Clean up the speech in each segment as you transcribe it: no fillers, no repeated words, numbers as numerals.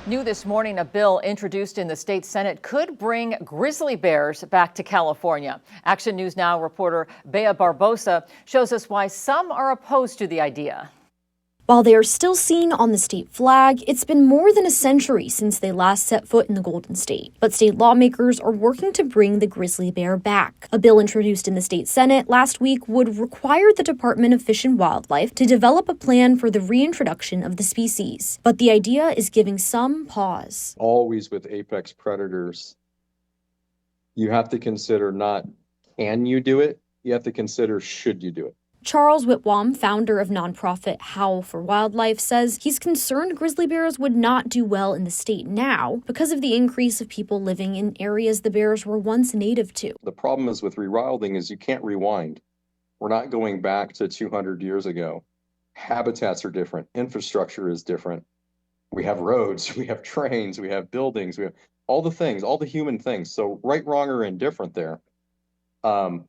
New this morning, a bill introduced in the state Senate could bring grizzly bears back to California. Action News Now reporter Bea Barbosa shows us why some are opposed to the idea. While they are still seen on the state flag, it's been more than a century since they last set foot in the Golden State. But state lawmakers are working to bring the grizzly bear back. A bill introduced in the state Senate last week would require the Department of Fish and Wildlife to develop a plan for the reintroduction of the species. But the idea is giving some pause. Always with apex predators, you have to consider not can you do it, you have to consider should you do it. Charles Whitwam, founder of nonprofit Howl for Wildlife, says he's concerned grizzly bears would not do well in the state now because of the increase of people living in areas the bears were once native to. The problem is with rewilding is you can't rewind. We're not going back to 200 years ago. Habitats are different. Infrastructure is different. We have roads, we have trains, we have buildings, we have all the things, all the human things. So right, wrong, or indifferent there.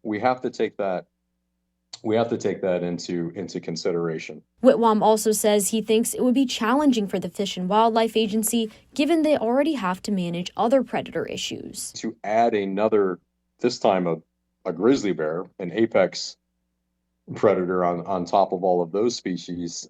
We have to take that into consideration. Whitwam also says he thinks it would be challenging for the Fish and Wildlife Agency, given they already have to manage other predator issues. To add another, this time a grizzly bear, an apex predator on top of all of those species,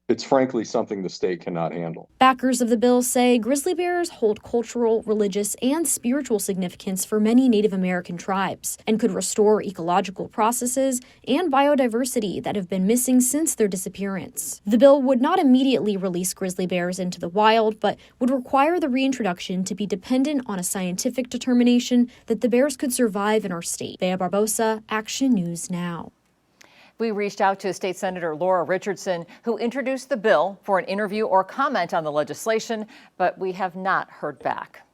it's frankly something the state cannot handle. Backers of the bill say grizzly bears hold cultural, religious, and spiritual significance for many Native American tribes and could restore ecological processes and biodiversity that have been missing since their disappearance. The bill would not immediately release grizzly bears into the wild, but would require the reintroduction to be dependent on a scientific determination that the bears could survive in our state. Bea Barbosa, Action News Now. We reached out to State Senator Laura Richardson, who introduced the bill, for an interview or comment on the legislation, but we have not heard back.